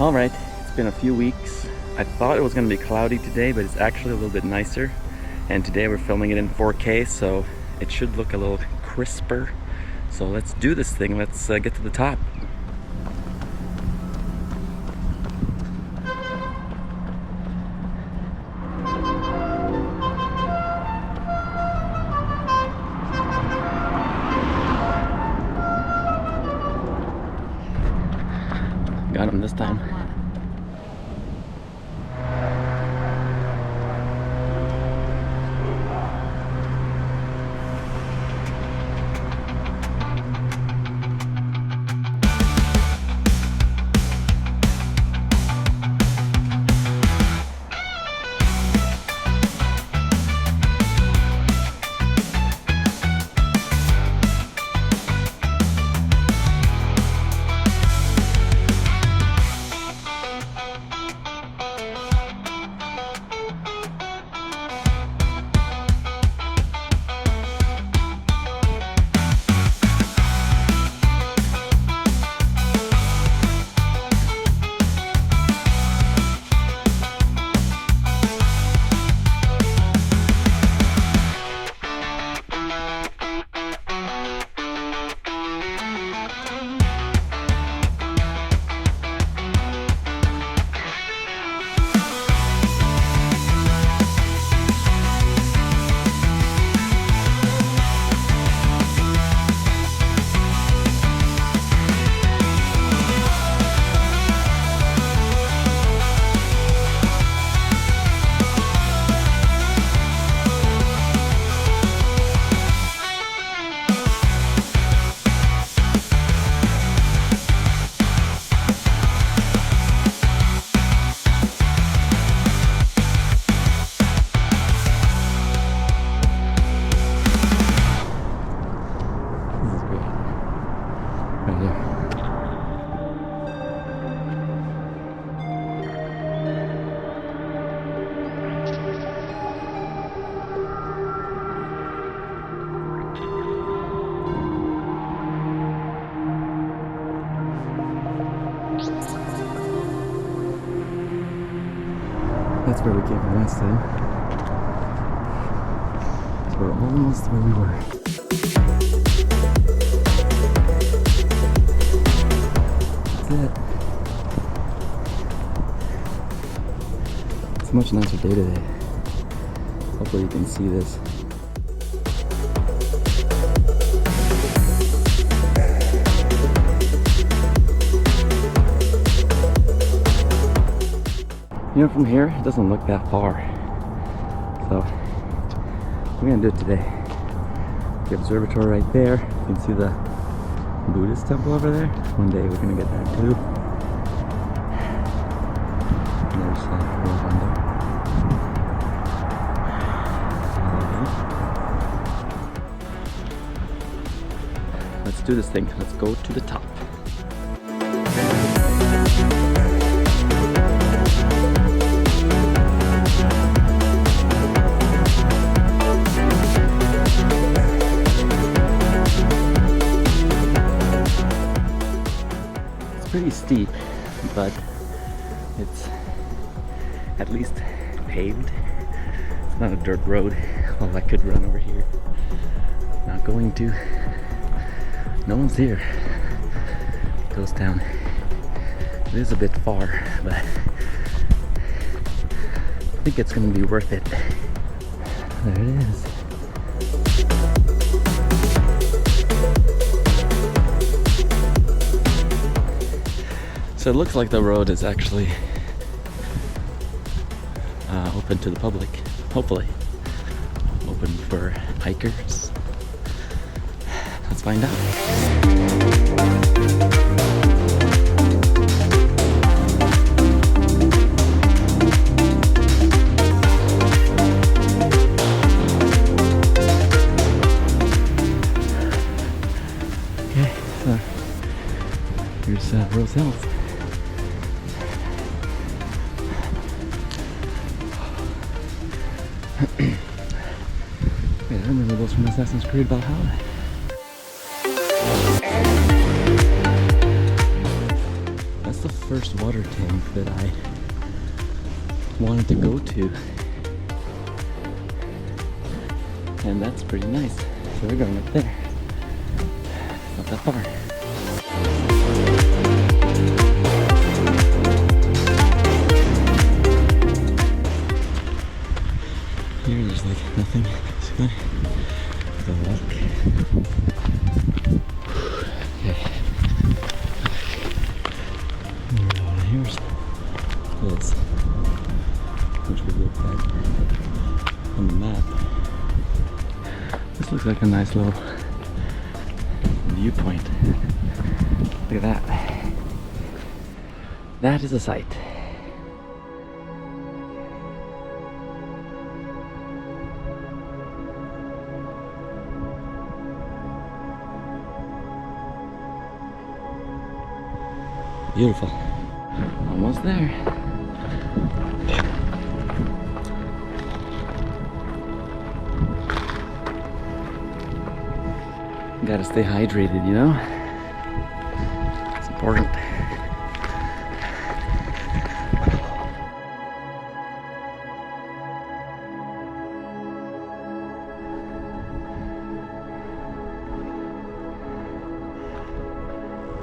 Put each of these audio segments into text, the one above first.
Alright, it's been a few weeks. I thought it was going to be cloudy today, but it's actually a little bit nicer. And today we're filming it in 4K, so it should look a little crisper. So let's do this thing. Let's get to the top. Got him this time. That's where we came from last time. So we're almost where we were. That's it. It's a much nicer day today. Hopefully you can see this. You know, from here, it doesn't look that far. So, we're gonna do it today. The observatory right there. You can see the Buddhist temple over there. One day we're gonna get there too. And there's a road under. Let's do this thing. Let's go to the top. Pretty steep, but it's at least paved. It's not a dirt road. Well, I could run over here. Not going to. No one's here. It goes down. It is a bit far, but I think it's going to be worth it. There it is. So it looks like the road is actually open to the public, hopefully. Open for hikers. Let's find out. Okay, so here's Rose Hills. Wait, I remember those from Assassin's Creed Valhalla. first water tank that I wanted to go to. And that's pretty nice. So we're going up there. Not that far. Here there's like nothing. It's good. The walk. Okay. And here's this, which we looked at on the map. This looks like a nice little viewpoint. Look at that. That is a sight. Beautiful. Almost there. Gotta stay hydrated, you know? It's important.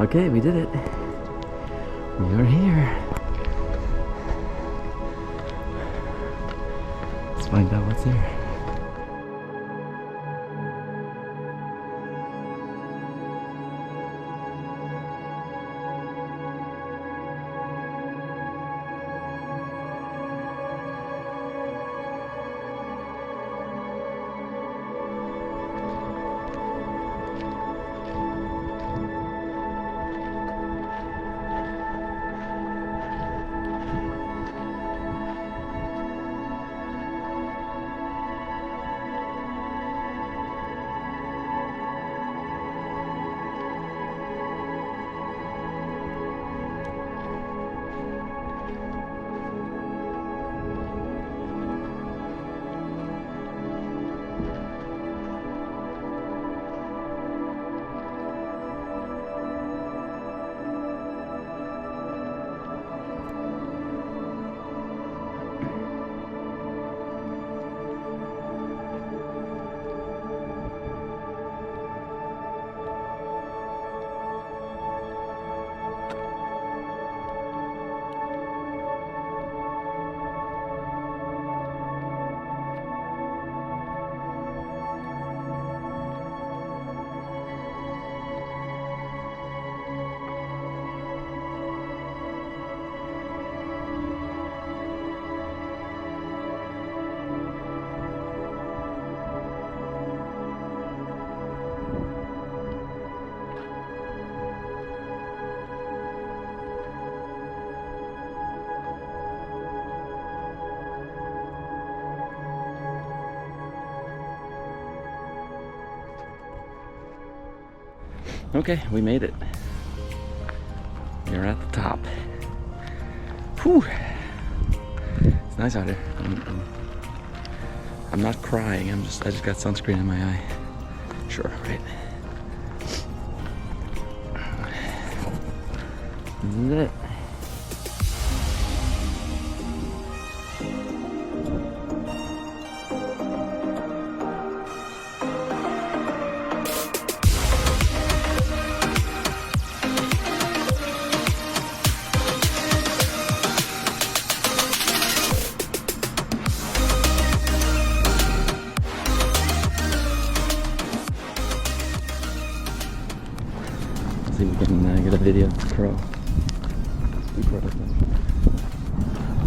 Okay, we did it. We are here. Let's find out what's here. Okay, we made it. We're at the top. Whew. It's nice out here. I'm not crying. I just got sunscreen in my eye. Sure, right. This is it. See if we can get a video of the crow.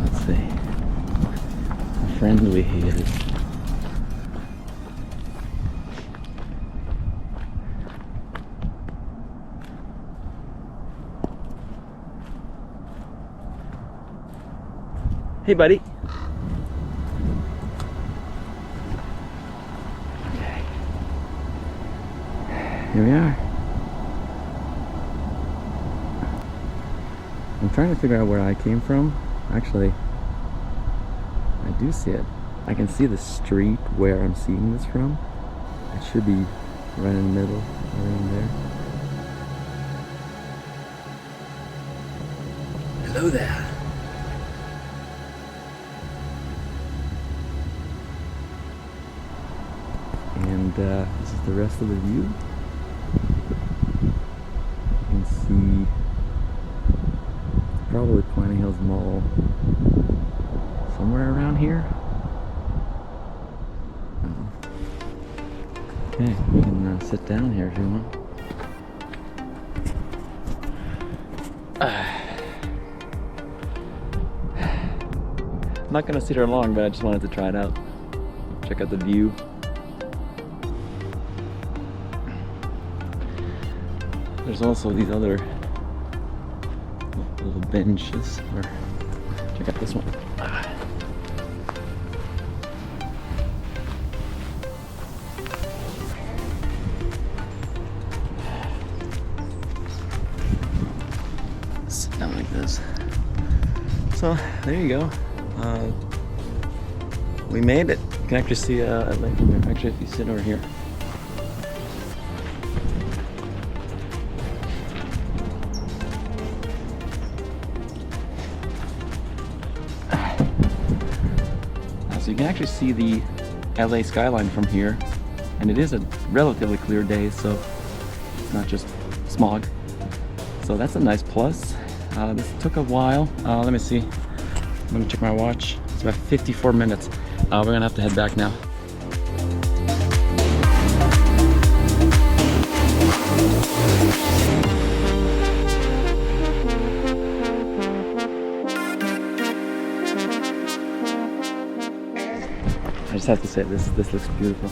Let's see. How friendly he is. Hey, buddy. Okay. Here we are. I'm trying to figure out where I came from. Actually, I do see it. I can see the street where I'm seeing this from. It should be right in the middle, around there. Hello there. And this is the rest of the view. You can see probably Planting Hills Mall somewhere around here. Okay, you can sit down here if you want. I'm not gonna sit here long, but I just wanted to try it out. Check out the view. There's also these other little benches. Check out this one. Sit down like this. So there you go. We made it. You can actually see a lake from here. Actually, if you sit over here. So you can actually see the LA skyline from here, and it is a relatively clear day, so it's not just smog. So that's a nice plus. This took a while. Let me see. Let me check my watch. It's about 54 minutes. We're gonna have to head back now. I just have to say this looks beautiful.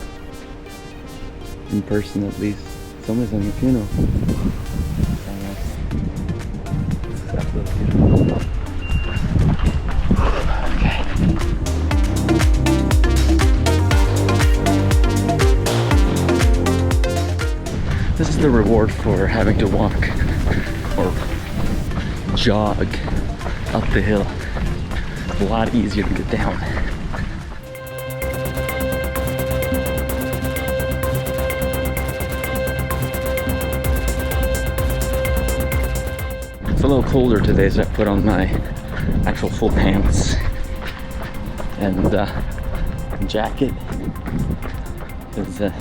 In person at least. Somebody's having a funeral. This is absolutely beautiful. Okay. This is the reward for having to walk or jog up the hill. It's a lot easier to get down. It's a little colder today, so I put on my actual full pants and jacket. Because I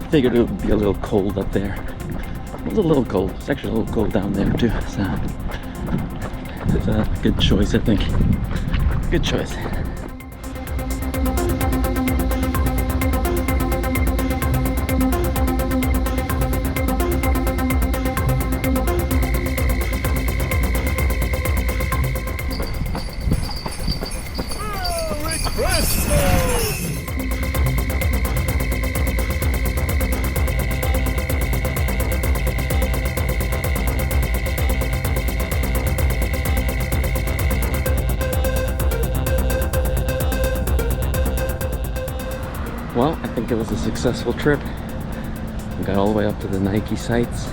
figured it would be a little cold up there. It was a little cold. It's actually a little cold down there too. So it's a good choice, I think. Good choice. Well, I think it was a successful trip. We got all the way up to the Nike sites,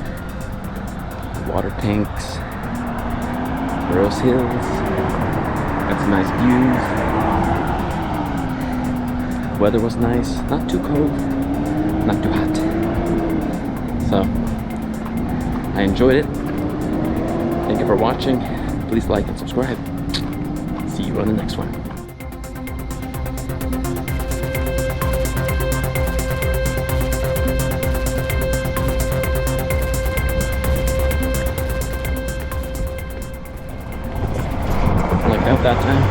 water tanks, Rose Hills, got some nice views. Weather was nice, not too cold, not too hot. So, I enjoyed it. Thank you for watching. Please like and subscribe. See you on the next one. Like that time.